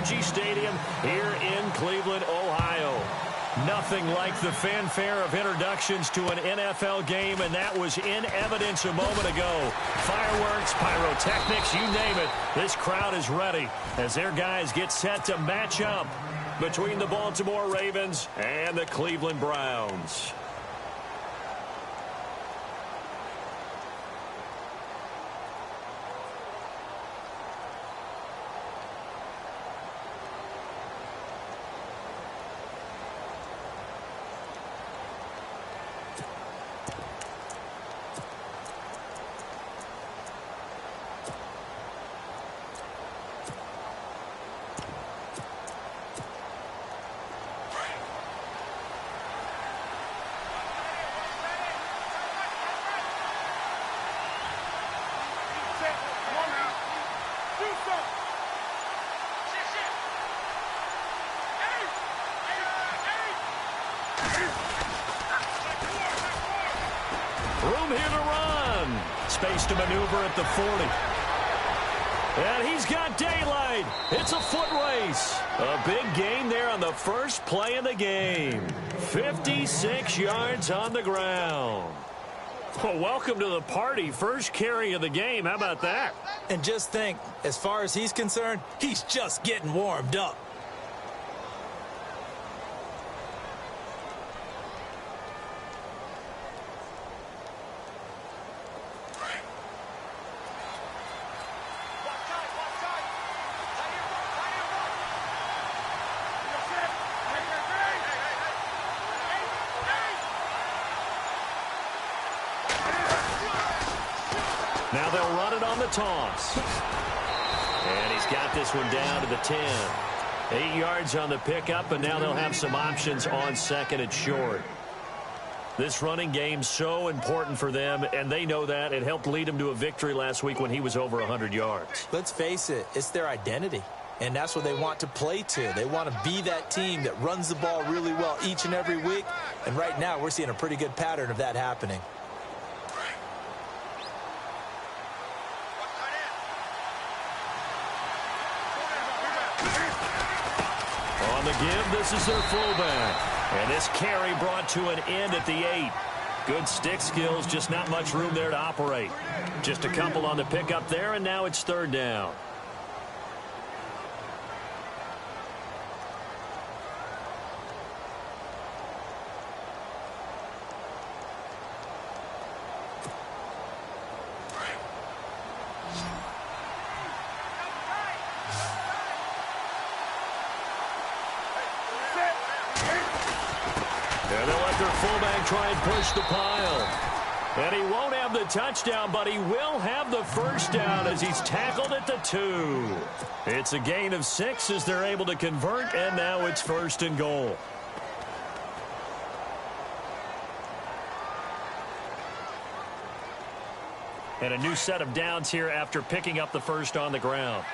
Energy Stadium here in Cleveland, Ohio. Nothing like the fanfare of introductions to an NFL game, and that was in evidence a moment ago. Fireworks, pyrotechnics, you name it. This crowd is ready as their guys get set to match up between the Baltimore Ravens and the Cleveland Browns. Room here to run. Space to maneuver at the 40. And he's got daylight. It's a foot race. A big gain there on the first play of the game. 56 yards on the ground. Well, welcome to the party. First carry of the game. How about that? And just think, as far as he's concerned, he's just getting warmed up. Now they'll run it on the toss. And he's got this one down to the 10. 8 yards on the pickup, and now they'll have some options on second and short. This running game's so important for them, and they know that. It helped lead them to a victory last week when he was over 100 yards. Let's face it, it's their identity. And that's what they want to play to. They want to be that team that runs the ball really well each and every week. And right now, we're seeing a pretty good pattern of that happening. On the give, this is their fullback. And this carry brought to an end at the 8. Good stick skills, just not much room there to operate. Just a couple on the pickup there, and now it's third down. And they'll let their fullback try and push the pile. And he won't have the touchdown, but he will have the first down as he's tackled at the 2. It's a gain of 6 as they're able to convert, and now it's first and goal. And a new set of downs here after picking up the first on the ground.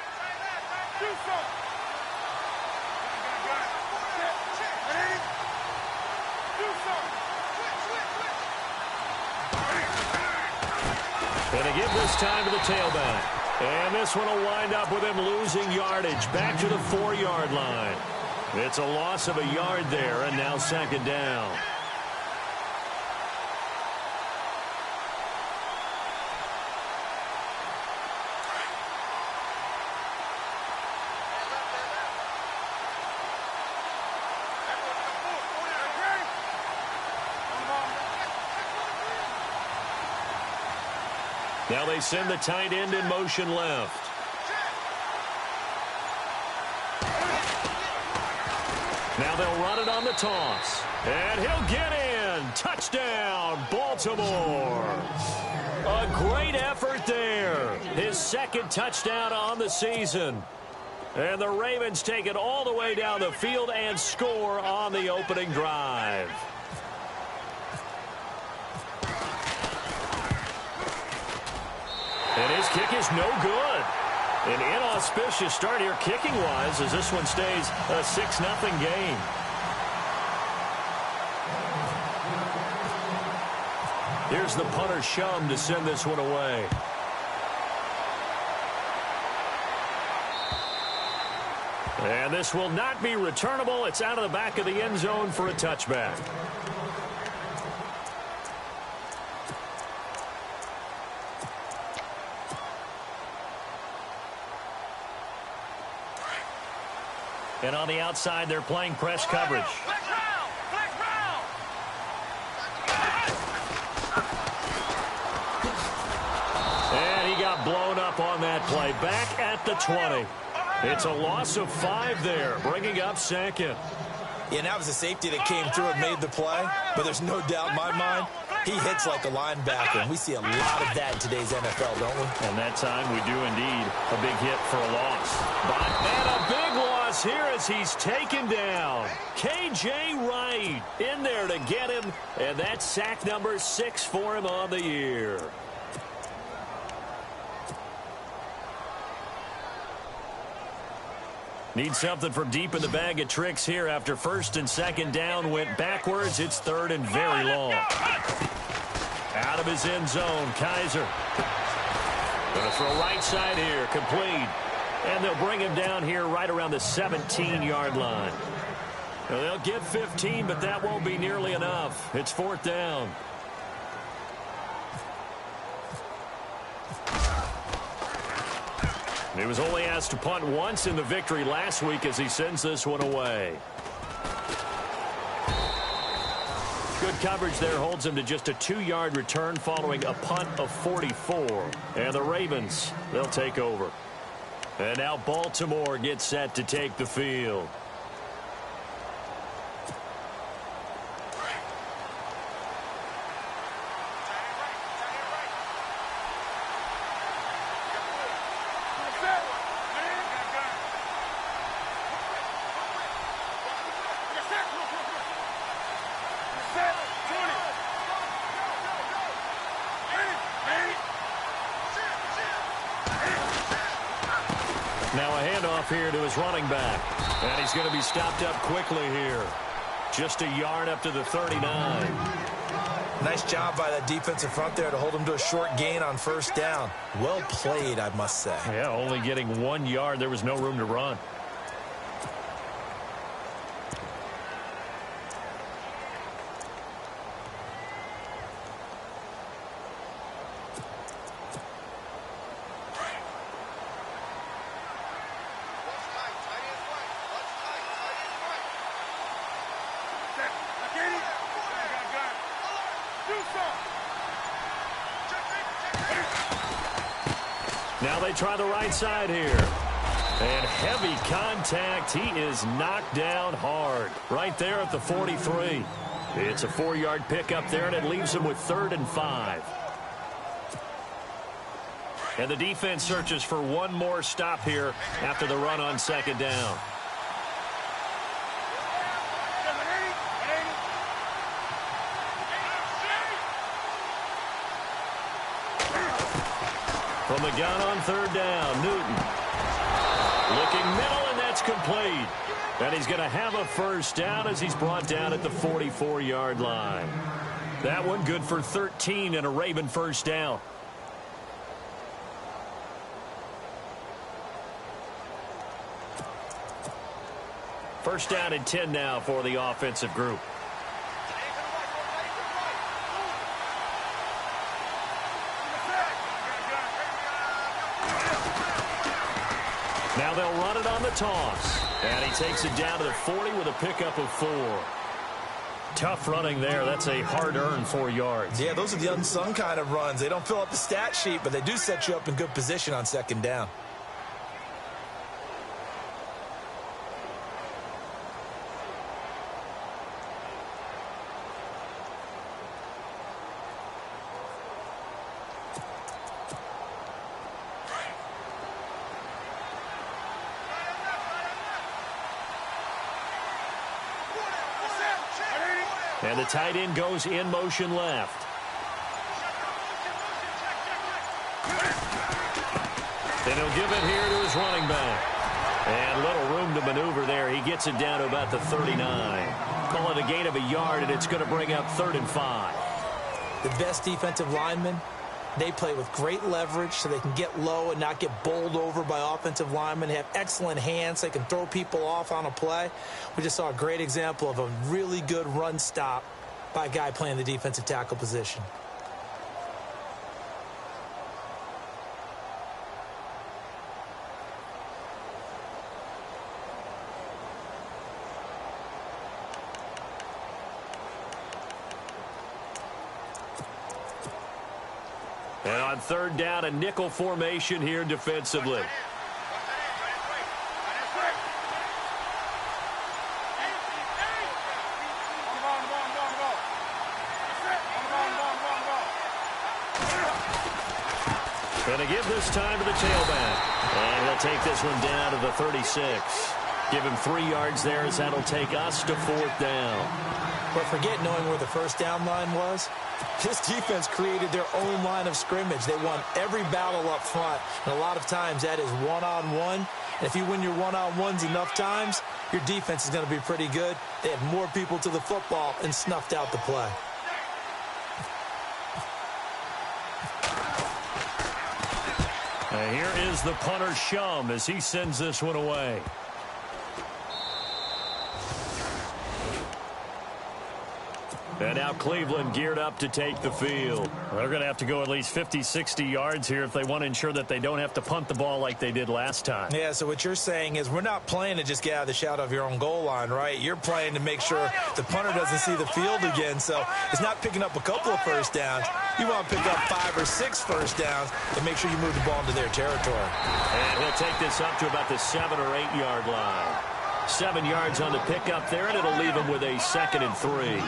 And a give this time to the tailback. And this one will wind up with him losing yardage back to the 4-yard line. It's a loss of a yard there, and now second down. Now they send the tight end in motion left. Now they'll run it on the toss. And he'll get in. Touchdown, Baltimore. A great effort there. His second touchdown on the season. And the Ravens take it all the way down the field and score on the opening drive. And his kick is no good. An inauspicious start here kicking-wise as this one stays a 6-0 game. Here's the punter Shum to send this one away. And this will not be returnable. It's out of the back of the end zone for a touchback. And on the outside, they're playing press coverage. And he got blown up on that play. Back at the 20. It's a loss of 5 there, bringing up second. Yeah, and that was a safety that came through and made the play. But there's no doubt in my mind, he hits like a linebacker. And we see a lot of that in today's NFL, don't we? And that time we do indeed. A big hit for a loss. And a big loss here as he's taken down. K.J. Wright in there to get him. And that's sack number 6 for him on the year. Need something from deep in the bag of tricks here after first and second down went backwards. It's third and very long. Out of his end zone, Kaiser. Going to throw right side here, complete. And they'll bring him down here right around the 17-yard line. Now, they'll get 15, but that won't be nearly enough. It's fourth down. He was only asked to punt once in the victory last week as he sends this one away. Good coverage there holds him to just a 2-yard return following a punt of 44. And the Ravens, they'll take over. And now Baltimore gets set to take the field. Now a handoff here to his running back. And he's going to be stopped up quickly here. Just a yard up to the 39. Nice job by that defensive front there to hold him to a short gain on first down. Well played, I must say. Yeah, only getting 1 yard. There was no room to run. Now they try the right side here. And heavy contact. He is knocked down hard. Right there at the 43. It's a 4-yard pickup there, and it leaves him with 3rd and 5. And the defense searches for one more stop here after the run on second down. From the gun on 3rd down, Newton. Looking middle, and that's complete. And he's going to have a first down as he's brought down at the 44-yard line. That one good for 13 and a Raven first down. First down and 10 now for the offensive group. Now they'll run it on the toss. And he takes it down to the 40 with a pickup of 4. Tough running there. That's a hard-earned 4 yards. Yeah, those are the unsung kind of runs. They don't fill up the stat sheet, but they do set you up in good position on second down. And the tight end goes in motion left. Then he'll give it here to his running back. And little room to maneuver there. He gets it down to about the 39. Call it a gain of a yard, and it's going to bring up 3rd and 5. The best defensive lineman They play with great leverage so they can get low and not get bowled over by offensive linemen. They have excellent hands. They can throw people off on a play. We just saw a great example of a really good run stop by a guy playing the defensive tackle position. And on third down, a nickel formation here defensively. Going to give this time to the tailback. And he'll take this one down to the 36. Give him 3 yards there as that'll take us to 4th down. But forget knowing where the first down line was. This defense created their own line of scrimmage. They won every battle up front, and a lot of times that is one-on-one. And if you win your one-on-ones enough times, your defense is going to be pretty good. They had more people to the football and snuffed out the play. And here is the punter, Shum, as he sends this one away. And now Cleveland geared up to take the field. They're going to have to go at least 50, 60 yards here if they want to ensure that they don't have to punt the ball like they did last time. Yeah, so what you're saying is we're not playing to just get out of the shadow of your own goal line, right? You're playing to make sure the punter doesn't see the field again. So it's not picking up a couple of first downs. You want to pick up 5 or 6 first downs and make sure you move the ball into their territory. And he'll take this up to about the 7 or 8 yard line. 7 yards on the pickup there, and it'll leave him with a 2nd and 3.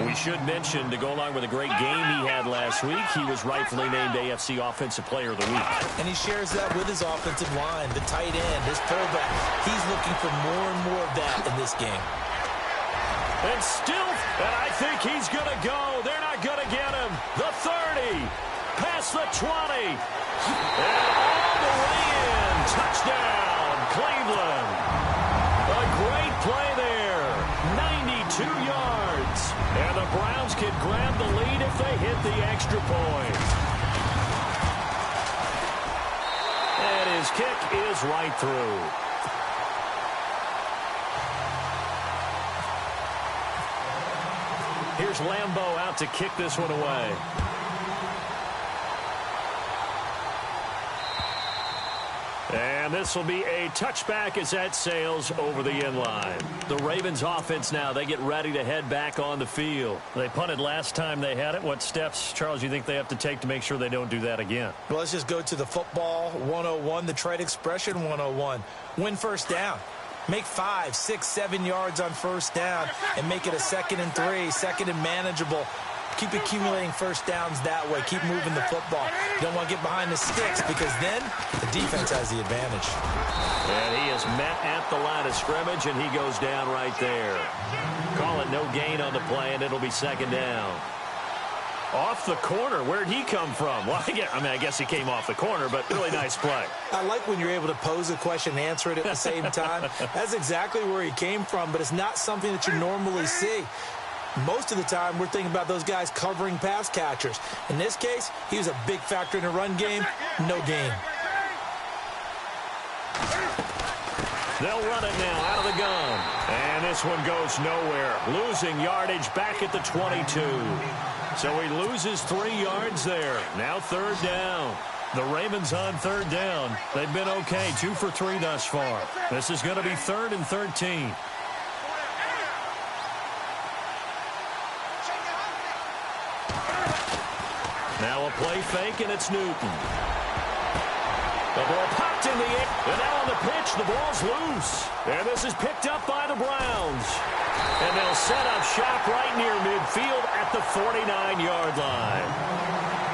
We should mention, to go along with a great game he had last week, he was rightfully named AFC Offensive Player of the Week. And he shares that with his offensive line, the tight end, his fullback. He's looking for more and more of that in this game. And still, and I think he's going to go. They're not going to get him. The 30, past the 20, and all the way in. Touchdown, Cleveland. A great play there. 92 yards. And the Browns can grab the lead if they hit the extra point. And his kick is right through. Here's Lambeau out to kick this one away. And this will be a touchback as that sails over the end line. The Ravens offense now, they get ready to head back on the field. They punted last time they had it. What steps, Charles, you think they have to take to make sure they don't do that again? Well, let's just go to the football 101, the trade expression 101. Win first down. Make 5, 6, 7 yards on first down and make it a 2nd and 3, 2nd and manageable. Keep accumulating first downs that way. Keep moving the football. You don't want to get behind the sticks because then the defense has the advantage. And he is met at the line of scrimmage, and he goes down right there. Call it no gain on the play, and it'll be 2nd down. Off the corner. Where'd he come from? Well, I guess he came off the corner, but really nice play. I like when you're able to pose a question and answer it at the same time. That's exactly where he came from, but it's not something that you normally see. Most of the time, we're thinking about those guys covering pass catchers. In this case, he was a big factor in the run game. No gain. They'll run it now out of the gun. And this one goes nowhere. Losing yardage back at the 22. So he loses 3 yards there. Now 3rd down. The Ravens on 3rd down. They've been okay, 2 for 3 thus far. This is going to be 3rd and 13. Now a play fake, and it's Newton. The ball popped in the air, and now on the pitch, the ball's loose. And this is picked up by the Browns. And they'll set up shop right near midfield at the 49-yard line.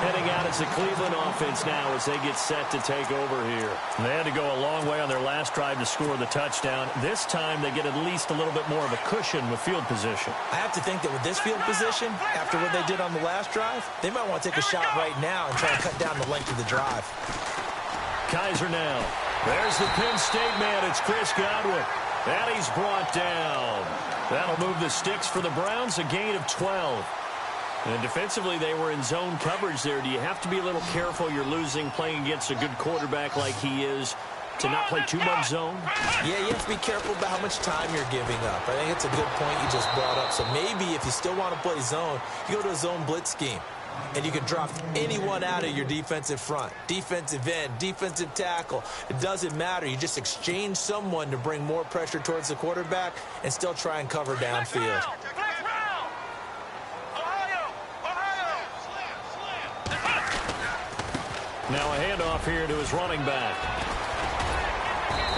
Heading out as the Cleveland offense now as they get set to take over here. They had to go a long way on their last drive to score the touchdown. This time they get at least a little bit more of a cushion with field position. I have to think that with this field position, after what they did on the last drive, they might want to take a shot right now and try to cut down the length of the drive. Kaiser now. There's the Penn State man. It's Chris Godwin. And he's brought down. That'll move the sticks for the Browns, a gain of 12. And defensively, they were in zone coverage there. Do you have to be a little careful? You're losing playing against a good quarterback like he is to not play too much zone? Yeah, you have to be careful about how much time you're giving up. I think it's a good point you just brought up. So maybe if you still want to play zone, you go to a zone blitz scheme. And you can drop anyone out of your defensive front, defensive end, defensive tackle. It doesn't matter. You just exchange someone to bring more pressure towards the quarterback and still try and cover downfield. Now a handoff here to his running back.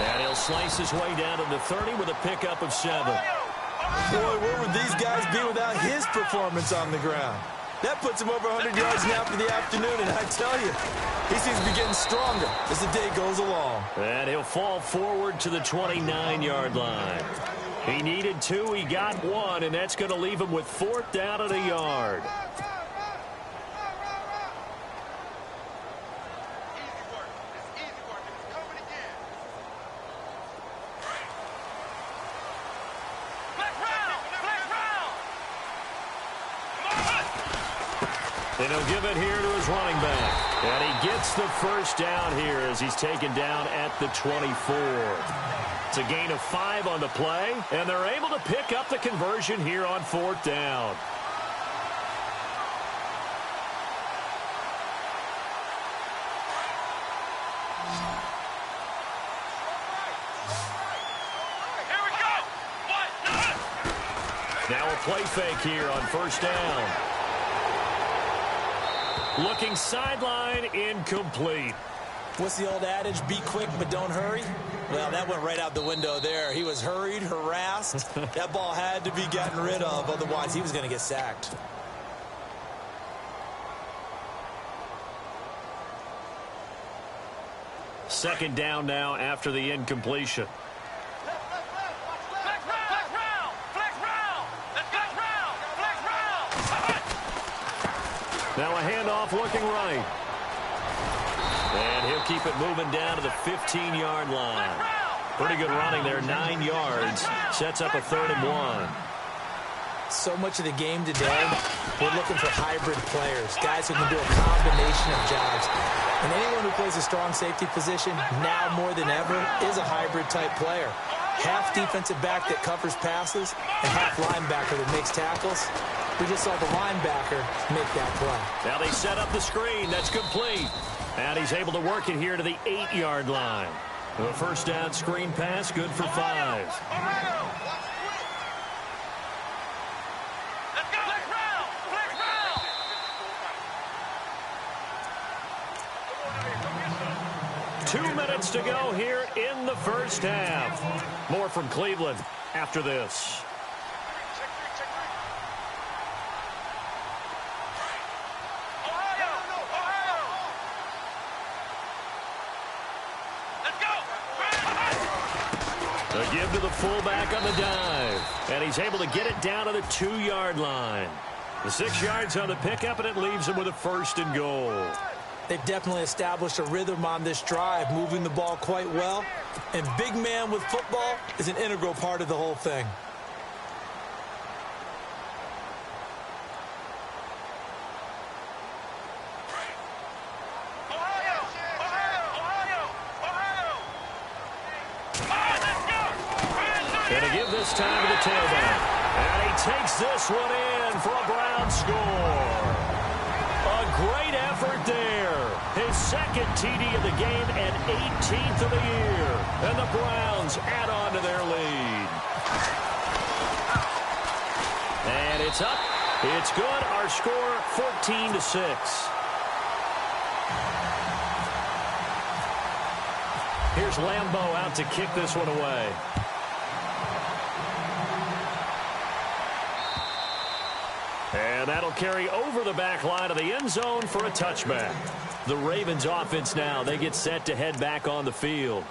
And he'll slice his way down to the 30 with a pickup of 7. Boy, where would these guys be without his performance on the ground? That puts him over 100 yards now for the afternoon, and I tell you, he seems to be getting stronger as the day goes along. And he'll fall forward to the 29-yard line. He needed 2, he got 1, and that's going to leave him with 4th down at a yard. And he'll give it here to his running back. And he gets the first down here as he's taken down at the 24. It's a gain of 5 on the play, and they're able to pick up the conversion here on 4th down. Now a play fake here on 1st down. Looking sideline, incomplete. What's the old adage? Be quick, but don't hurry? Well, that went right out the window there. He was hurried, harassed. That ball had to be gotten rid of, otherwise he was going to get sacked. Second down now after the incompletion. Now a handoff looking right. And he'll keep it moving down to the 15-yard line. Pretty good running there, 9 yards. Sets up a 3rd and 1. So much of the game today, we're looking for hybrid players, guys who can do a combination of jobs. And anyone who plays a strong safety position, now more than ever, is a hybrid type player. Half defensive back that covers passes and half linebacker that makes tackles. We just saw the linebacker make that play. Now they set up the screen. That's complete. And he's able to work it here to the 8-yard line. The first down screen pass, good for 5. Let's go. 2 minutes to go here in the first half. More from Cleveland after this. A give to the fullback on the dive. And he's able to get it down to the 2-yard line. The 6 yards on the pickup, and it leaves him with a 1st and goal. They've definitely established a rhythm on this drive, moving the ball quite well. And big man with football is an integral part of the whole thing. Gonna give this time to the tailback. And he takes this one in for a Brown score. A great effort there. His 2nd TD of the game and 18th of the year. And the Browns add on to their lead. And it's up. It's good. Our score 14-6. Here's Lambeau out to kick this one away. And that'll carry over the back line of the end zone for a touchback. The Ravens offense now, they get set to head back on the field.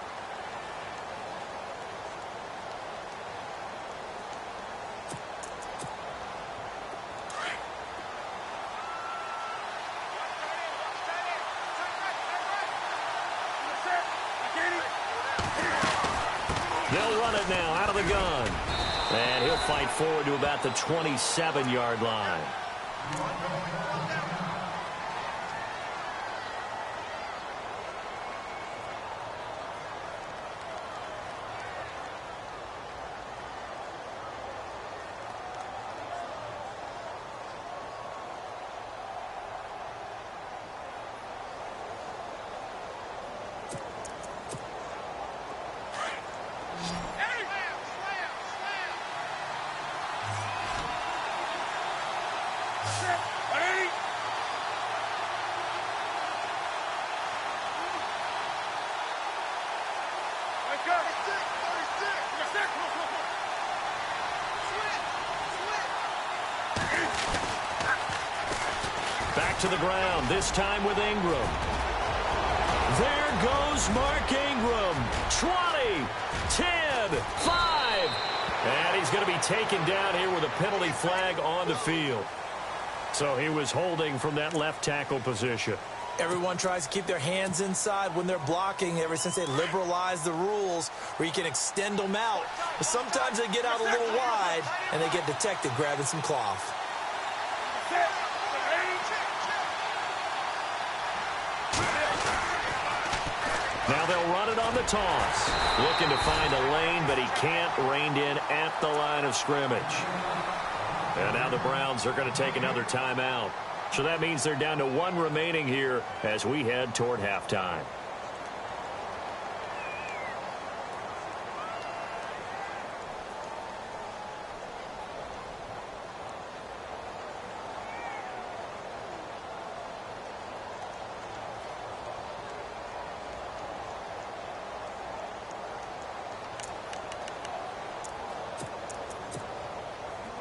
They'll run it now out of the gun. And he'll fight forward to about the 27-yard line. Back to the ground, this time with Ingram. There goes Mark Ingram. 20, 10, 5. And he's going to be taken down here with a penalty flag on the field. So he was holding from that left tackle position. Everyone tries to keep their hands inside when they're blocking ever since they liberalized the rules where you can extend them out. But sometimes they get out a little wide and they get detected grabbing some cloth. Now they'll run it on the toss. Looking to find a lane, but he can't. Reined in at the line of scrimmage. And now the Browns are going to take another timeout. So that means they're down to one remaining here as we head toward halftime.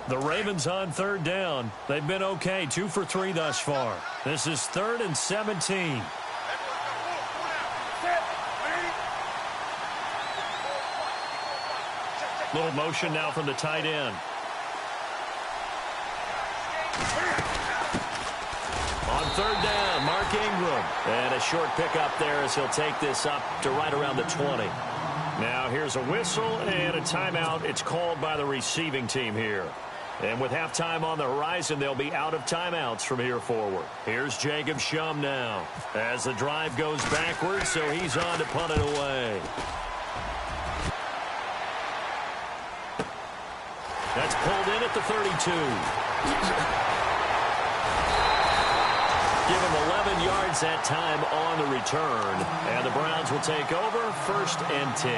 The Ravens on third down. They've been okay, 2 for 3 thus far. This is 3rd and 17. Little motion now from the tight end. On third down, Mark Ingram. And a short pickup there as he'll take this up to right around the 20. Now here's a whistle and a timeout. It's called by the receiving team here. And with halftime on the horizon, they'll be out of timeouts from here forward. Here's Jacob Shum now as the drive goes backwards, so he's on to punt it away. That's pulled in at the 32. Give him 11 yards that time on the return. And the Browns will take over 1st and 10.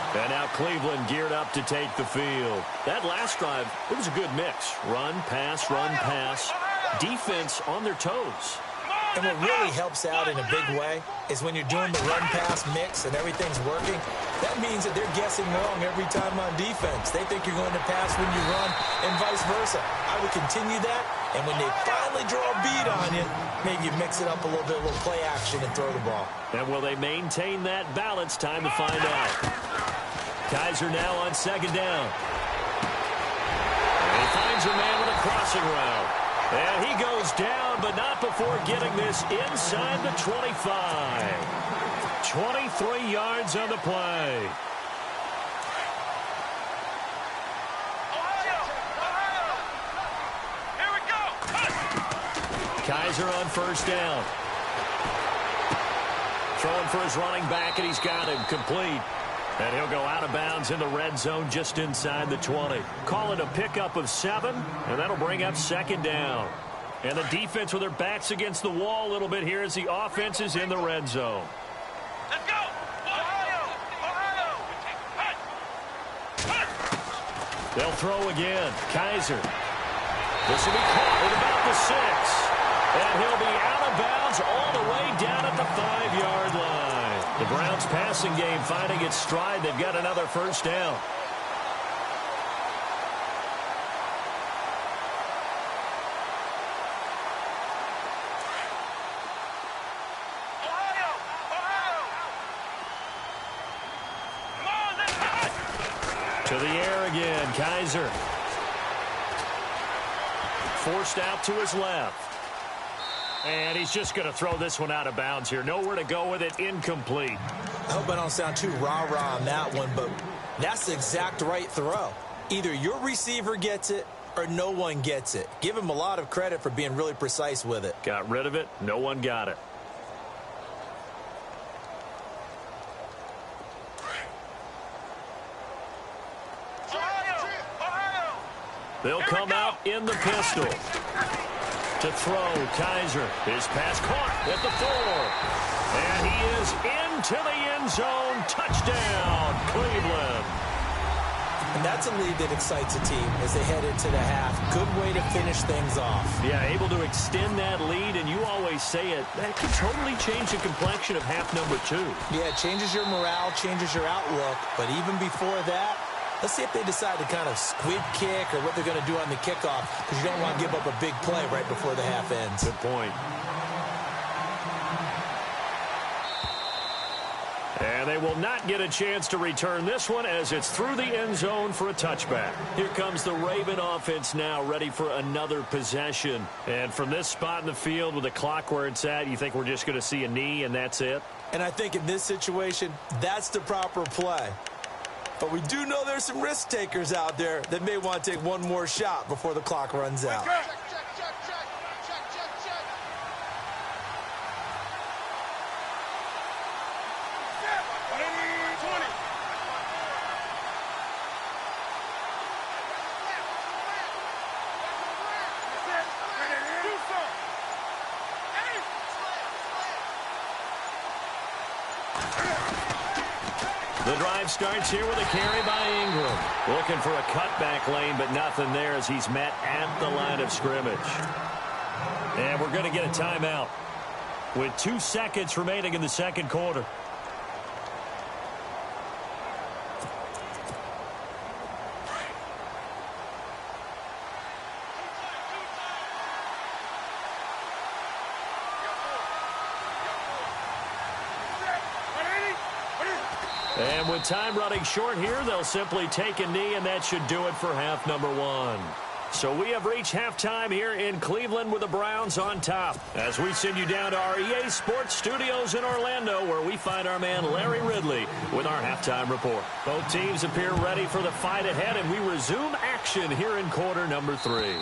And now Cleveland geared up to take the field. That last drive, it was a good mix. Run, pass, defense on their toes. And what really helps out in a big way is when you're doing the run-pass mix and everything's working, that means that they're guessing wrong every time on defense. They think you're going to pass when you run and vice versa. I would continue that, and when they finally draw a beat on you, maybe you mix it up a little bit, a little play action and throw the ball. And will they maintain that balance? Time to find out. Kaiser now on 2nd down. And he finds a man with a crossing route. And he goes down, but not before getting this inside the 25. 23 yards on the play. Here we go. Kaiser on 1st down. Throwing for his running back, and he's got him complete. And he'll go out of bounds in the red zone just inside the 20. Call it a pickup of 7, and that'll bring up 2nd down. And the defense with their backs against the wall a little bit here as the offense is in the red zone. Let's go. Ohio. They'll throw again. Kaiser. This will be caught at about the 6. And he'll be out of bounds all the way down at the 5-yard line. The Browns passing game finding its stride. They've got another 1st down. Ohio. Come on, let's go. To the air again, Kaiser. Forced out to his left. And he's just going to throw this one out of bounds here. Nowhere to go with it. Incomplete. I hope I don't sound too rah-rah on that one, but that's the exact right throw. Either your receiver gets it or no one gets it. Give him a lot of credit for being really precise with it. Got rid of it. No one got it. They'll come out in the pistol. To throw, Kaiser. His pass caught at the 4. And he is into the end zone. Touchdown, Cleveland. And that's a lead that excites a team as they head into the half. Good way to finish things off. Yeah, able to extend that lead, and you always say it, that could totally change the complexion of half number 2. Yeah, it changes your morale, changes your outlook. But even before that, let's see if they decide to kind of squib kick or what they're going to do on the kickoff, because you don't want to give up a big play right before the half ends. Good point. And they will not get a chance to return this one as it's through the end zone for a touchback. Here comes the Raven offense now, ready for another possession. And from this spot in the field with the clock where it's at, you think we're just going to see a knee and that's it? And I think in this situation, that's the proper play. But we do know there's some risk takers out there that may want to take one more shot before the clock runs out. The drive starts here with a carry by Ingram. Looking for a cutback lane, but nothing there as he's met at the line of scrimmage. And we're going to get a timeout with 2 seconds remaining in the second quarter. And with time running short here, they'll simply take a knee, and that should do it for half number 1. So we have reached halftime here in Cleveland with the Browns on top. As we send you down to our EA Sports Studios in Orlando, where we find our man Larry Ridley with our halftime report. Both teams appear ready for the fight ahead, and we resume action here in quarter number 3.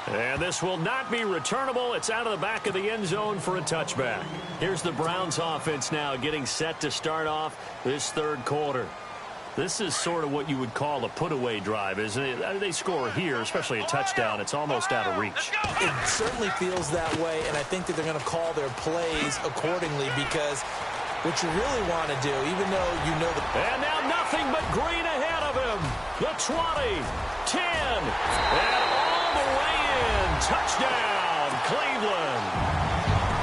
And this will not be returnable. It's out of the back of the end zone for a touchback. Here's the Browns offense now getting set to start off this third quarter. This is sort of what you would call a put-away drive, isn't it? They score here, especially a touchdown. It's almost out of reach. It certainly feels that way, and I think that they're going to call their plays accordingly, because what you really want to do, even though you know the... And now nothing but green ahead of him. The 20, 10, and all the way in. Touchdown, Cleveland.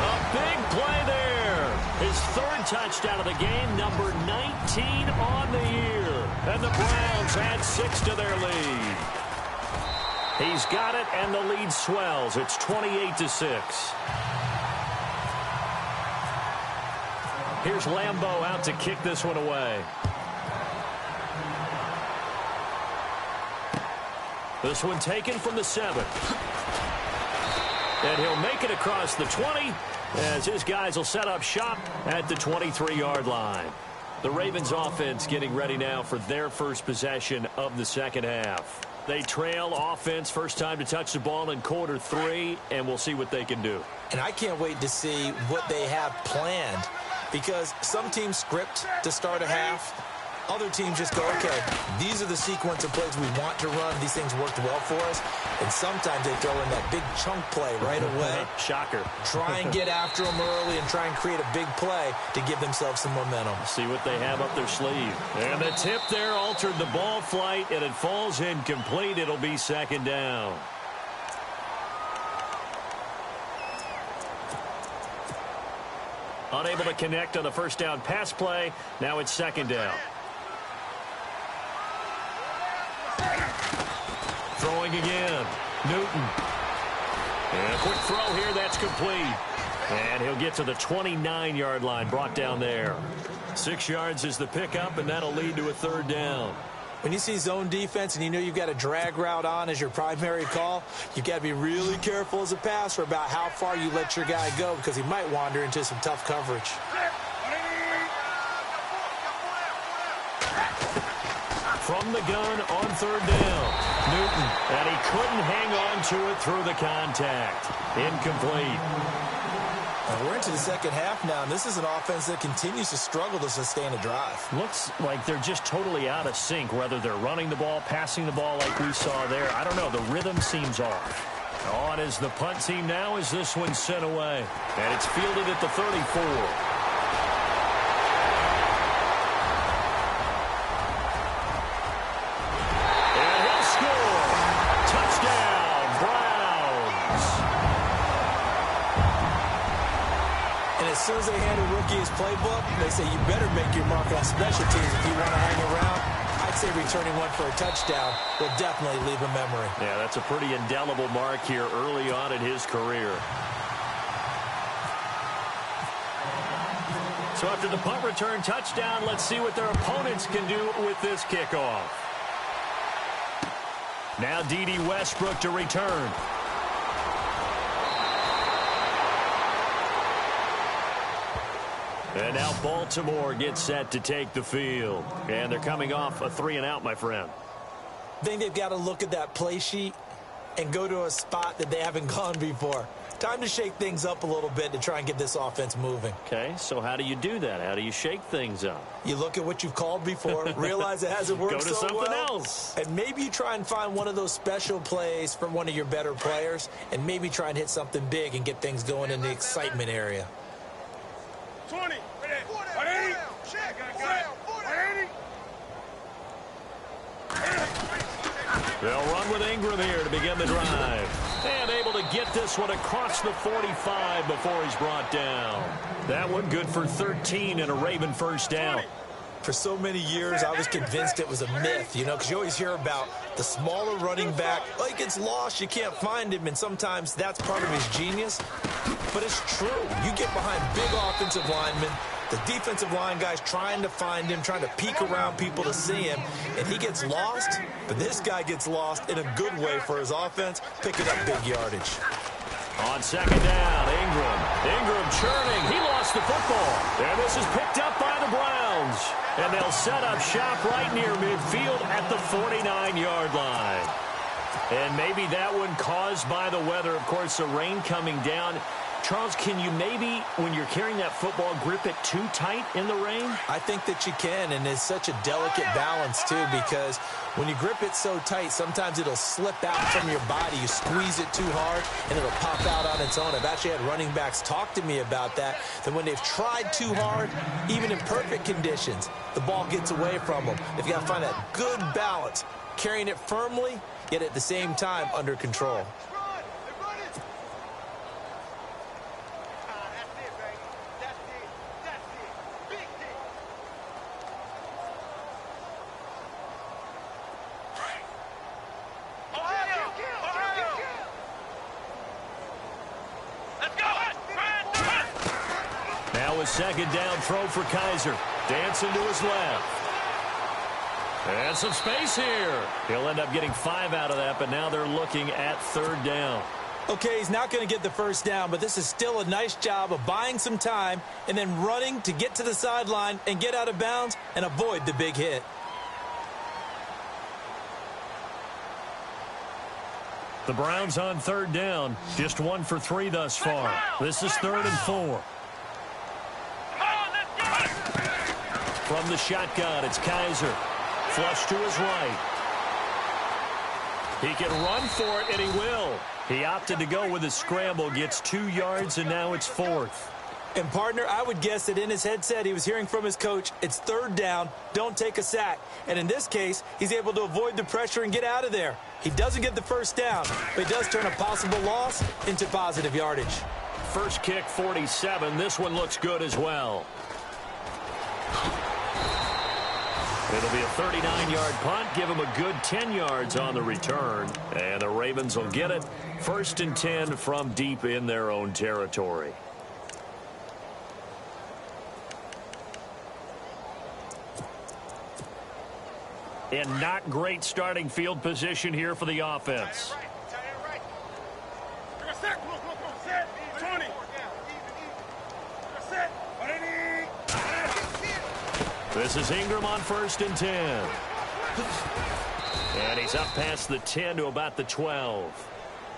A big play there. His third touchdown of the game, number 19 on the year. And the Browns add 6 to their lead. He's got it, and the lead swells. It's 28-6. Here's Lambeau out to kick this one away. This one taken from the 7. And he'll make it across the 20 as his guys will set up shop at the 23-yard line. The Ravens offense getting ready now for their first possession of the second half. They trail offense, first time to touch the ball in quarter 3, and we'll see what they can do. And I can't wait to see what they have planned, because some teams script to start a half. Other teams just go, okay, these are the sequence of plays we want to run. These things worked well for us. And sometimes they throw in that big chunk play right away. Shocker. Try and get after them early and try and create a big play to give themselves some momentum. See what they have up their sleeve. And the tip there altered the ball flight, and it falls incomplete. It'll be second down. Unable to connect on the first down pass play. Now it's second down. Throwing again. Newton. And a quick throw here. That's complete. And he'll get to the 29-yard line. Brought down there. 6 yards is the pickup, and that'll lead to a third down. When you see zone defense and you know you've got a drag route on as your primary call, you've got to be really careful as a passer about how far you let your guy go, because he might wander into some tough coverage. from the gun on third down. Newton, and he couldn't hang on to it through the contact. Incomplete. We're into the second half now, and this is an offense that continues to struggle to sustain a drive. Looks like they're just totally out of sync, whether they're running the ball, passing the ball like we saw there. I don't know. The rhythm seems off. On is the punt team now as this one's sent away. And it's fielded at the 34. As soon as they hand a rookie his playbook, they say you better make your mark on special teams if you want to hang around. I'd say returning one for a touchdown will definitely leave a memory. Yeah, that's a pretty indelible mark here early on in his career. So after the punt return touchdown, let's see what their opponents can do with this kickoff. Now D.D. Westbrook to return. And now Baltimore gets set to take the field. And they're coming off a 3-and-out, my friend. I think they've got to look at that play sheet and go to a spot that they haven't gone before. Time to shake things up a little bit to try and get this offense moving. Okay, so how do you do that? How do you shake things up? You look at what you've called before, realize it hasn't worked so well. Go to something else. And maybe you try and find one of those special plays from one of your better players, and maybe try and hit something big and get things going in the excitement area. 20. 180. Check. 180. They'll run with Ingram here to begin the drive. And able to get this one across the 45 before he's brought down. That one good for 13 and a Raven first down. For so many years, I was convinced it was a myth, you know, because you always hear about the smaller running back. Oh, he gets lost, you can't find him, and sometimes that's part of his genius. But it's true. You get behind big offensive linemen, the defensive line guys trying to find him, trying to peek around people to see him, and he gets lost. But this guy gets lost in a good way for his offense, picking up big yardage. On second down, Ingram churning. He lost the football. And this is picked up by the Browns. And they'll set up shop right near midfield at the 49-yard line. And maybe that one caused by the weather. Of course, the rain coming down. Charles, can you maybe, when you're carrying that football, grip it too tight in the rain? I think that you can, and it's such a delicate balance, too, because when you grip it so tight, sometimes it'll slip out from your body. You squeeze it too hard, and it'll pop out on its own. I've actually had running backs talk to me about that when they've tried too hard, even in perfect conditions, the ball gets away from them. They've got to find that good balance, carrying it firmly, yet at the same time under control. Second down throw for Kaiser. Dancing to his left. And some space here. He'll end up getting 5 out of that, but now they're looking at third down. Okay, he's not going to get the first down, but this is still a nice job of buying some time and then running to get to the sideline and get out of bounds and avoid the big hit. The Browns on third down. Just 1 for 3 thus far. This is 3rd and 4. From the shotgun, it's Kaiser. Flush to his right. He can run for it, and he will. He opted to go with a scramble, gets 2 yards, and now it's 4th. And, partner, I would guess that in his headset he was hearing from his coach, it's 3rd down, don't take a sack. And in this case, he's able to avoid the pressure and get out of there. He doesn't get the first down, but he does turn a possible loss into positive yardage. First kick, 47. This one looks good as well. It'll be a 39-yard punt. Give him a good 10 yards on the return. And the Ravens will get it. 1st and 10 from deep in their own territory. And not great starting field position here for the offense. This is Ingram on 1st and 10. And he's up past the 10 to about the 12.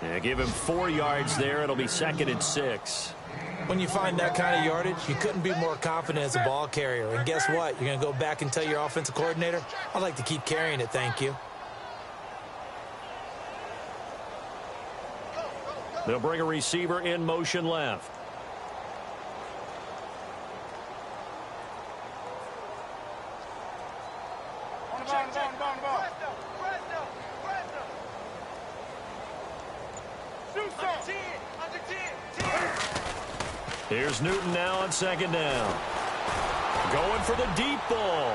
Yeah, give him 4 yards there. It'll be 2nd and 6. When you find that kind of yardage, you couldn't be more confident as a ball carrier. And guess what? You're going to go back and tell your offensive coordinator, I'd like to keep carrying it, thank you. They'll bring a receiver in motion left. Here's Newton now on 2nd down. Going for the deep ball.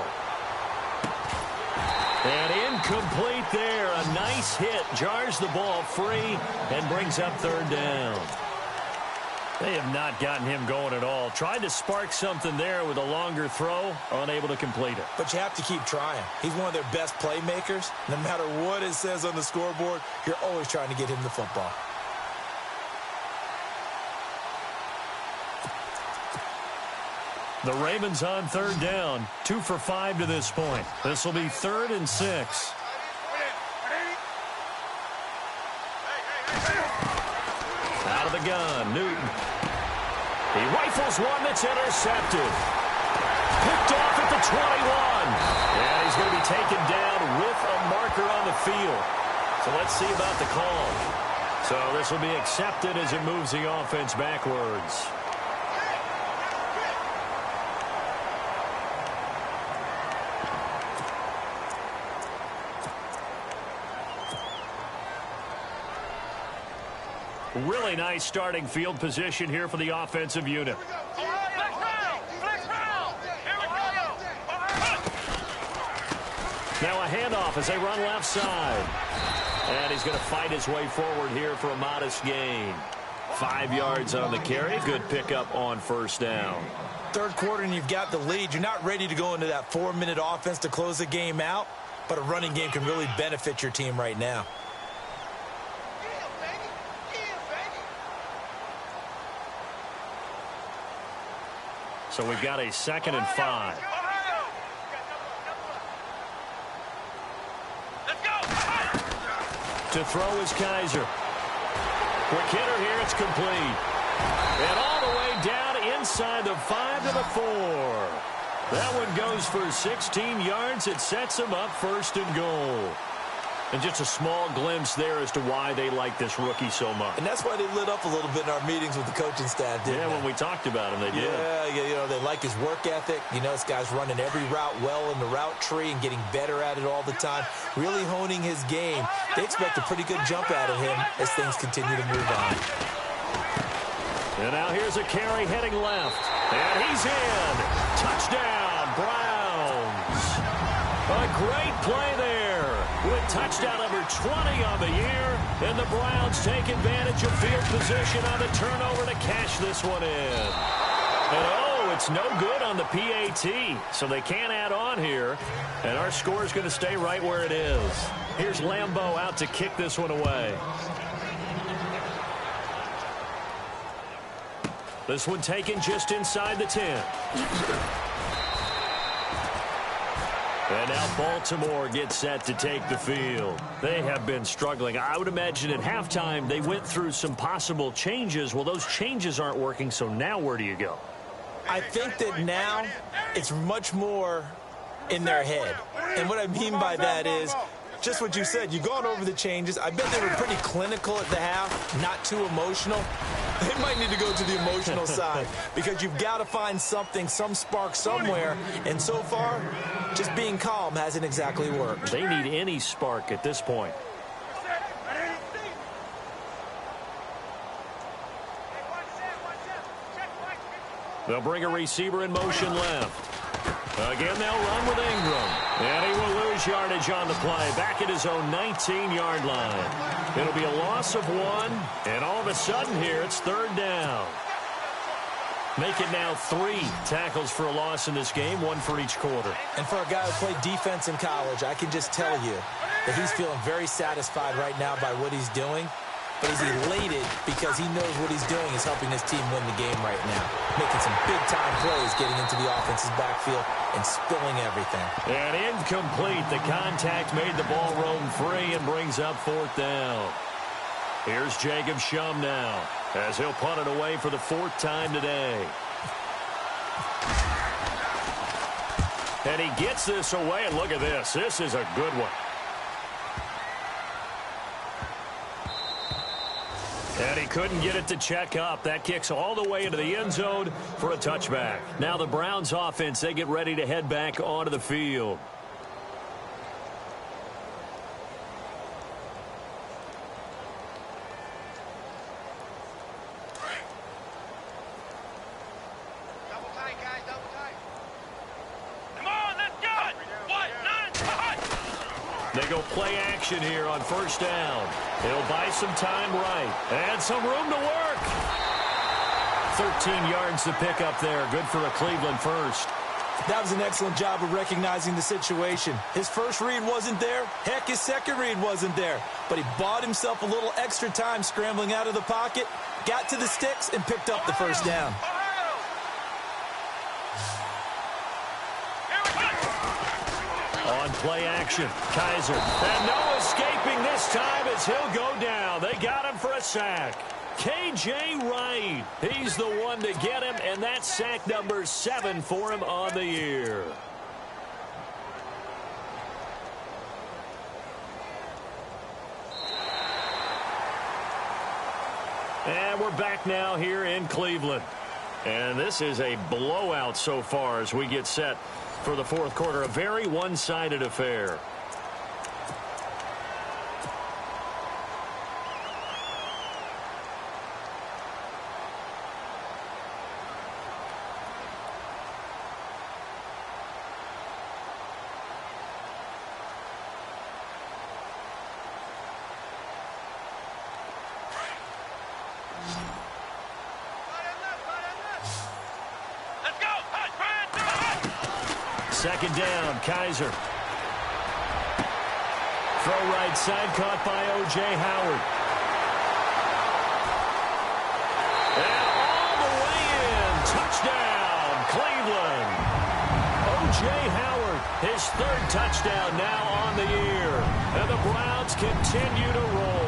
And incomplete there. A nice hit. Jars the ball free and brings up 3rd down. They have not gotten him going at all. Tried to spark something there with a longer throw. Unable to complete it. But you have to keep trying. He's one of their best playmakers. No matter what it says on the scoreboard, you're always trying to get him the football. The Ravens on 3rd down. 2 for 5 to this point. This will be 3rd and 6. Out of the gun, Newton. He rifles one that's intercepted. Picked off at the 21. And he's going to be taken down with a marker on the field. So let's see about the call. So this will be accepted as it moves the offense backwards. Really nice starting field position here for the offensive unit. Now a handoff as they run left side. And he's going to fight his way forward here for a modest gain. 5 yards on the carry. Good pickup on 1st down. 3rd quarter and you've got the lead. You're not ready to go into that 4-minute offense to close the game out. But a running game can really benefit your team right now. So we've got a 2nd and 5. To throw is Kaiser. Quick hitter here, it's complete. And all the way down inside the 5 to the 4. That one goes for 16 yards. It sets him up 1st and goal. And just a small glimpse there as to why they like this rookie so much. And that's why they lit up a little bit in our meetings with the coaching staff, didn't they? Yeah, when we talked about him, they did. Yeah, you know, they like his work ethic. You know, this guy's running every route well in the route tree and getting better at it all the time, really honing his game. They expect a pretty good jump out of him as things continue to move on. And now here's a carry heading left. And he's in. Touchdown, Browns. A great play there. With touchdown number 20 on the year. And the Browns take advantage of field position on the turnover to cash this one in. And oh, it's no good on the PAT. So they can't add on here. And our score is going to stay right where it is. Here's Lambeau out to kick this one away. This one taken just inside the 10. And now Baltimore gets set to take the field. They have been struggling. I would imagine at halftime they went through some possible changes. Well, those changes aren't working, so now where do you go? I think that now it's much more in their head. And what I mean by that is just what you said. You've gone over the changes. I bet they were pretty clinical at the half, not too emotional. They might need to go to the emotional side because you've got to find something, some spark somewhere. And so far, just being calm hasn't exactly worked. They need any spark at this point. They'll bring a receiver in motion left. Again, they'll run with Ingram. And he will lose yardage on the play. Back at his own 19-yard line. It'll be a loss of 1. And all of a sudden here, it's 3rd down. Make it now 3 tackles for a loss in this game, 1 for each quarter. And for a guy who played defense in college, I can just tell you that he's feeling very satisfied right now by what he's doing. but he's elated because he knows what he's doing is helping his team win the game right now. Making some big-time plays, getting into the offense's backfield and spilling everything. And incomplete. The contact made the ball roam free and brings up 4th down. Here's Jacob Shum now as he'll punt it away for the 4th time today. And he gets this away, and look at this. This is a good one. And he couldn't get it to check up. That kicks all the way into the end zone for a touchback. Now the Browns offense, they get ready to head back onto the field. They go play action here on 1st down. He'll buy some time right. And some room to work. 13 yards to pick up there. Good for a Cleveland first. That was an excellent job of recognizing the situation. His first read wasn't there. Heck, his second read wasn't there. But he bought himself a little extra time scrambling out of the pocket, got to the sticks, and picked up the 1st down. On play action, Kaiser. And no escaping this time as he'll go down. They got him for a sack. K.J. Wright, he's the one to get him, and that's sack number 7 for him on the year. And we're back now here in Cleveland. And this is a blowout so far as we get set for the 4th quarter. A very one-sided affair. Second down, Kaiser. Throw right side, caught by O.J. Howard. And all the way in, touchdown, Cleveland. O.J. Howard, his 3rd touchdown now on the year. And the Browns continue to roll.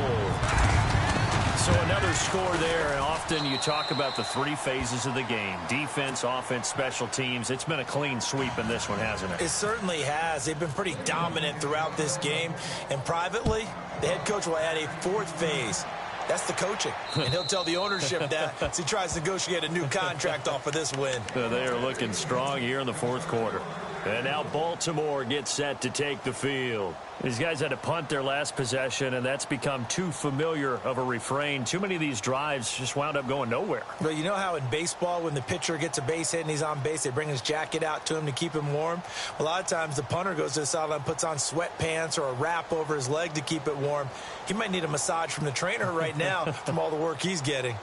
So another score there, and often you talk about the 3 phases of the game. Defense, offense, special teams. It's been a clean sweep in this one, hasn't it? It certainly has. They've been pretty dominant throughout this game. And privately, the head coach will add a 4th phase. That's the coaching. And he'll tell the ownership that as he tries to negotiate a new contract off of this win. They are looking strong here in the 4th quarter. And now Baltimore gets set to take the field. These guys had to punt their last possession, and that's become too familiar of a refrain. Too many of these drives just wound up going nowhere. But you know how in baseball, when the pitcher gets a base hit and he's on base, they bring his jacket out to him to keep him warm? A lot of times the punter goes to the sideline, puts on sweatpants or a wrap over his leg to keep it warm. He might need a massage from the trainer right now from all the work he's getting.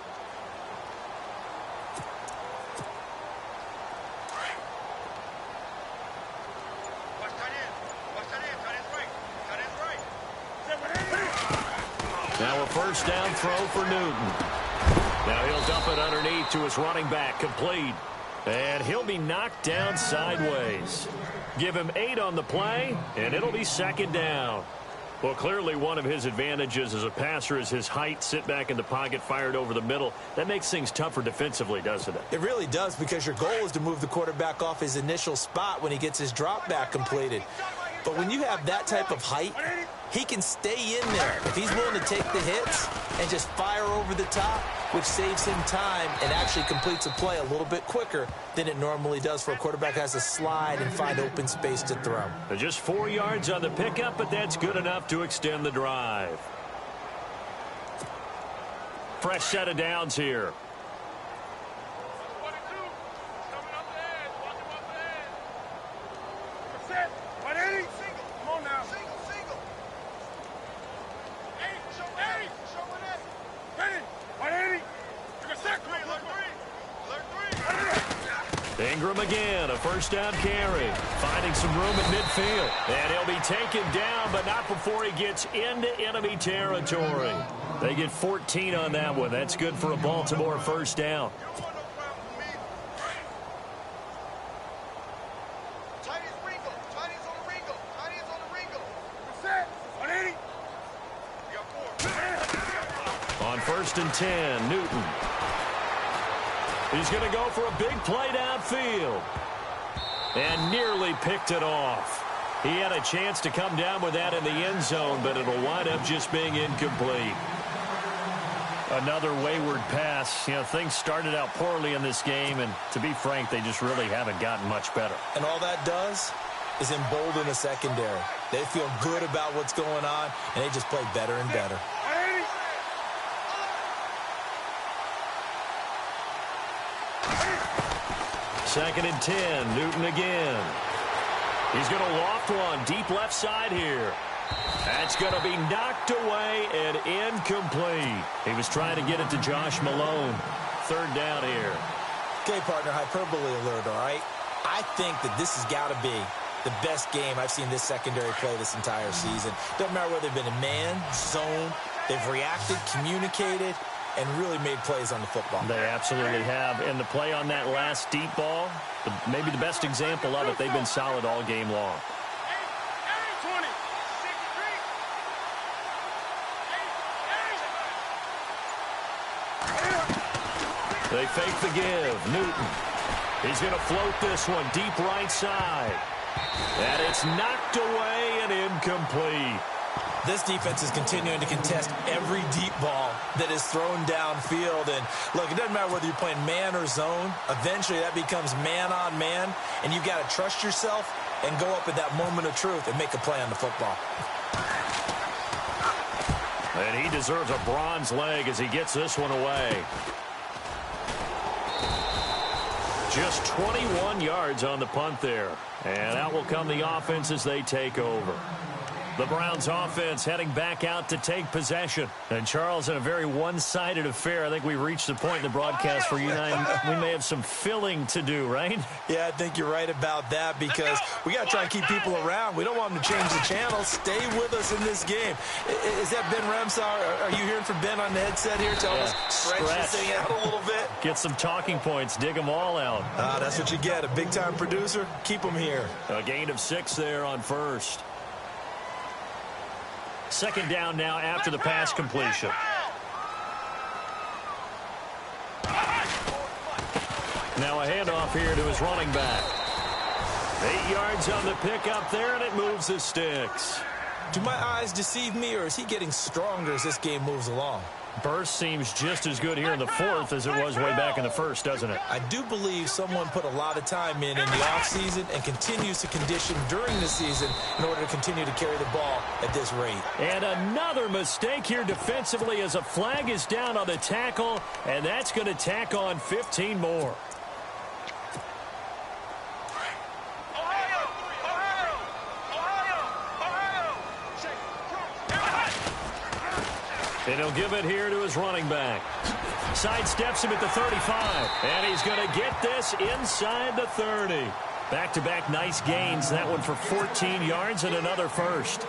Now a first down throw for Newton. Now he'll dump it underneath to his running back, complete. And he'll be knocked down sideways. Give him 8 on the play, and it'll be 2nd down. Well, clearly one of his advantages as a passer is his height, sit back in the pocket, fired over the middle. That makes things tougher defensively, doesn't it? It really does, because your goal is to move the quarterback off his initial spot when he gets his drop back completed. But when you have that type of height, he can stay in there if he's willing to take the hits and just fire over the top, which saves him time and actually completes a play a little bit quicker than it normally does for a quarterback who has to slide and find open space to throw. Just 4 yards on the pickup, but that's good enough to extend the drive. Fresh set of downs here. Ingram again, a first down carry. Finding some room at midfield. And he'll be taken down, but not before he gets into enemy territory. They get 14 on that one. That's good for a Baltimore first down. On 1st and 10, Newton. He's going to go for a big play downfield. And nearly picked it off. He had a chance to come down with that in the end zone, but it'll wind up just being incomplete. Another wayward pass. You know, things started out poorly in this game, and to be frank, they just really haven't gotten much better. And all that does is embolden the secondary. They feel good about what's going on, and they just play better and better. 2nd and 10, Newton again. He's going to loft one deep left side here. That's going to be knocked away and incomplete. He was trying to get it to Josh Malone. 3rd down here. Okay, partner, hyperbole alert, all right? I think that this has got to be the best game I've seen this secondary play this entire season. Doesn't matter whether they've been in man, zone, they've reacted, communicated, and really made plays on the football. They absolutely have. And the play on that last deep ball, maybe the best example of it, they've been solid all game long. They fake the give. Newton. He's going to float this one deep right side. And it's knocked away and incomplete. This defense is continuing to contest every deep ball that is thrown downfield. And, look, it doesn't matter whether you're playing man or zone. Eventually, that becomes man on man. And you've got to trust yourself and go up at that moment of truth and make a play on the football. And he deserves a bronze leg as he gets this one away. Just 21 yards on the punt there. And out will come the offense as they take over. The Browns offense heading back out to take possession. And, Charles, in a very one-sided affair, I think we reached the point in the broadcast where you and I, we may have some filling to do, right? Yeah, I think you're right about that because we got to try and keep people around. We don't want them to change the channel. Stay with us in this game. Is that Ben Ramsar? Are you hearing from Ben on the headset here? Tell us, stretch this thing out a little bit. Get some talking points. Dig them all out. That's what you get. A big-time producer. Keep them here. A gain of 6 there on 1st. 2nd down now after the pass completion. Now a handoff here to his running back. 8 yards on the pickup there, and it moves the sticks. Do my eyes deceive me, or is he getting stronger as this game moves along? Burst seems just as good here in the 4th as it was way back in the 1st, doesn't it? I do believe someone put a lot of time in the offseason and continues to condition during the season in order to continue to carry the ball at this rate. And another mistake here defensively as a flag is down on the tackle, and that's going to tack on 15 more. And he'll give it here to his running back. Sidesteps him at the 35. And he's going to get this inside the 30. Back-to-back nice gains. That one for 14 yards and another first.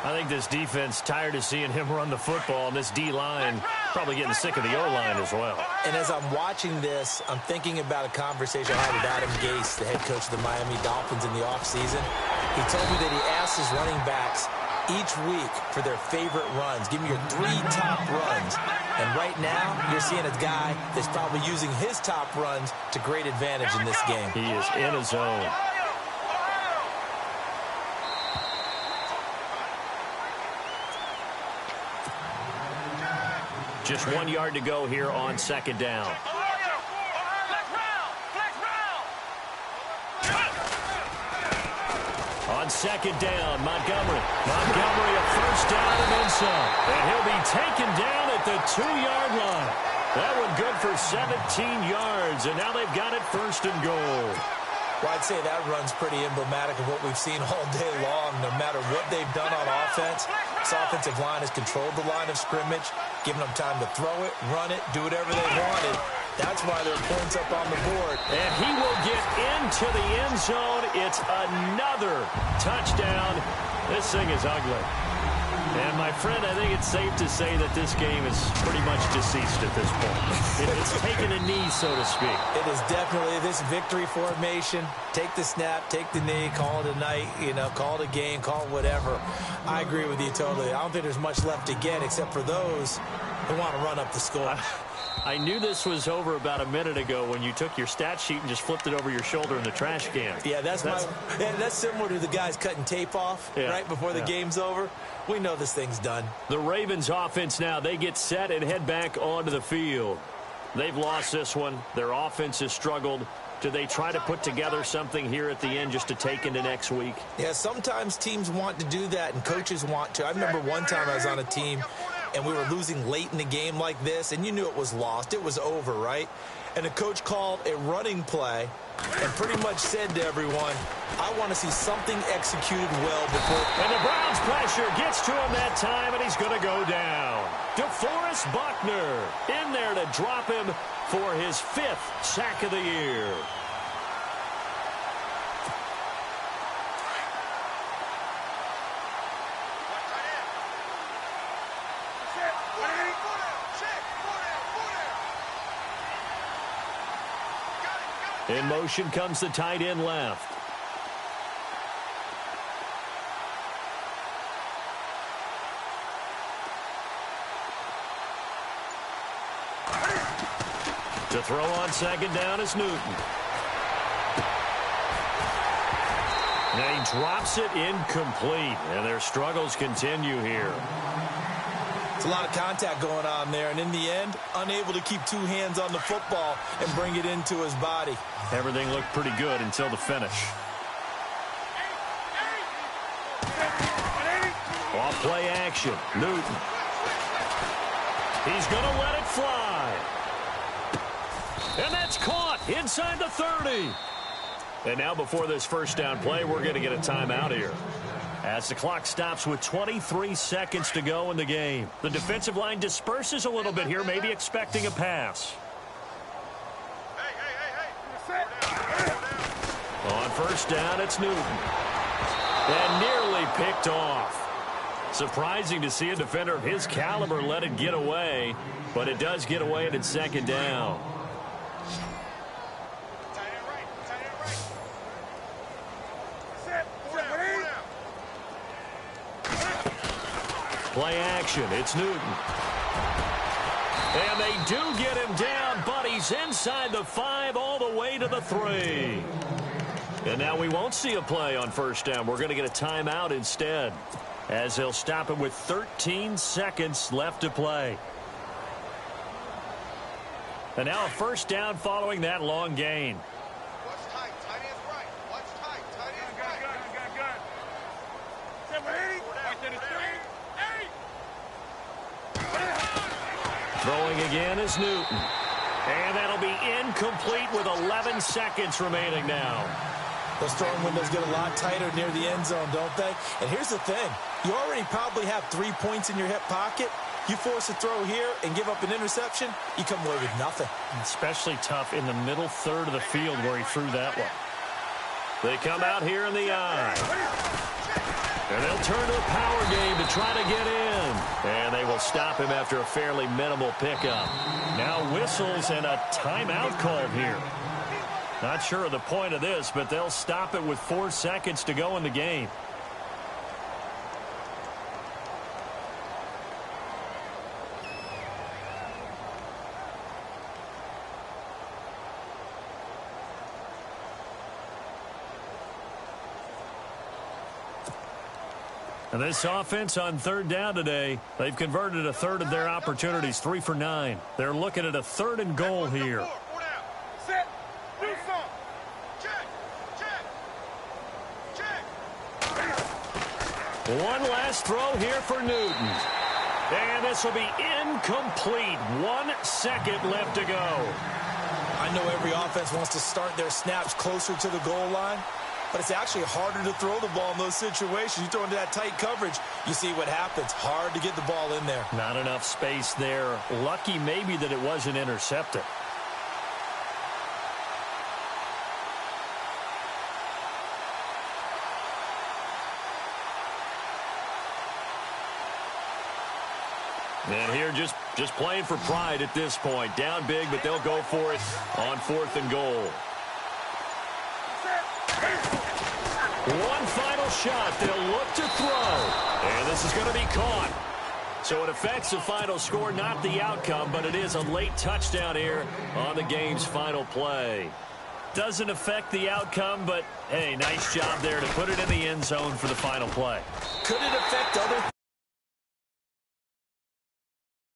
I think this defense tired of seeing him run the football, and this D-line probably getting sick of the O-line as well. And as I'm watching this, I'm thinking about a conversation I had with Adam Gase, the head coach of the Miami Dolphins in the offseason. He told me that he asked his running backs each week for their favorite runs. Give me your 3 top runs. And right now, you're seeing a guy that's probably using his top runs to great advantage in this game. He is in his zone. Just 1 yard to go here on 2nd down. On 2nd down, Montgomery. Montgomery a first down and then some. And he'll be taken down at the 2-yard line. That one good for 17 yards, and now they've got it 1st and goal. Well, I'd say that run's pretty emblematic of what we've seen all day long. No matter what they've done on offense, this offensive line has controlled the line of scrimmage, giving them time to throw it, run it, do whatever they wanted. That's why there are points up on the board. And he will get into the end zone. It's another touchdown. This thing is ugly. And, my friend, I think it's safe to say that this game is pretty much deceased at this point. It's taken a knee, so to speak. It is definitely this victory formation. Take the snap, take the knee, call it a night, call it a game, call it whatever. I agree with you totally. I don't think there's much left to get except for those who want to run up the score. I knew this was over about a minute ago when you took your stat sheet and just flipped it over your shoulder in the trash can. Yeah, that's similar to the guys cutting tape off right before the game's over. We know this thing's done. The Ravens offense now, they get set and head back onto the field. They've lost this one. Their offense has struggled. Do they try to put together something here at the end just to take into next week? Yeah, sometimes teams want to do that and coaches want to. I remember one time I was on a team and we were losing late in the game like this, and you knew it was lost. It was over, right? And the coach called a running play and pretty much said to everyone, I want to see something executed well before. And the Browns pressure gets to him that time, and he's going to go down. DeForest Buckner in there to drop him for his 5th sack of the year. In motion comes the tight end left. To throw on second down is Newton. And he drops it incomplete, and their struggles continue here. It's a lot of contact going on there, and in the end, unable to keep 2 hands on the football and bring it into his body. Everything looked pretty good until the finish. Off play action, Newton. He's going to let it fly. And that's caught inside the 30. And now before this first down play, we're going to get a timeout here. As the clock stops with 23 seconds to go in the game. The defensive line disperses a little bit here, maybe expecting a pass. On first down, it's Newton. And nearly picked off. Surprising to see a defender of his caliber let it get away, but it does get away and it's second down. Play action, it's Newton. And they do get him down, but he's inside the 5 all the way to the 3. And now we won't see a play on first down. We're going to get a timeout instead, as they'll stop it with 13 seconds left to play. And now a first down following that long gain. Watch tight, tight ends right. Watch tight, tight ends right. Throwing again is Newton. And that'll be incomplete with 11 seconds remaining now. Those throwing windows get a lot tighter near the end zone, don't they? And here's the thing. You already probably have 3 points in your hip pocket. You force a throw here and give up an interception, you come away with nothing. Especially tough in the middle third of the field where he threw that one. They come out here in the eye. And they'll turn to a power game to try to get in. And they will stop him after a fairly minimal pickup. Now whistles and a timeout called here. Not sure of the point of this, but they'll stop it with 4 seconds to go in the game. And this offense on third down today, they've converted a third of their opportunities, 3 for 9. They're looking at a 3rd and goal here. Set. Do some. Check. One last throw here for Newton. And this will be incomplete. 1 second left to go. I know every offense wants to start their snaps closer to the goal line, but it's actually harder to throw the ball in those situations. You throw into that tight coverage, you see what happens. Hard to get the ball in there. Not enough space there. Lucky maybe that it wasn't intercepted. And here just playing for pride at this point. Down big, but they'll go for it on 4th and goal. One final shot. They'll look to throw. And this is going to be caught. So it affects the final score, not the outcome, but it is a late touchdown here on the game's final play. Doesn't affect the outcome, but, hey, nice job there to put it in the end zone for the final play. Could it affect other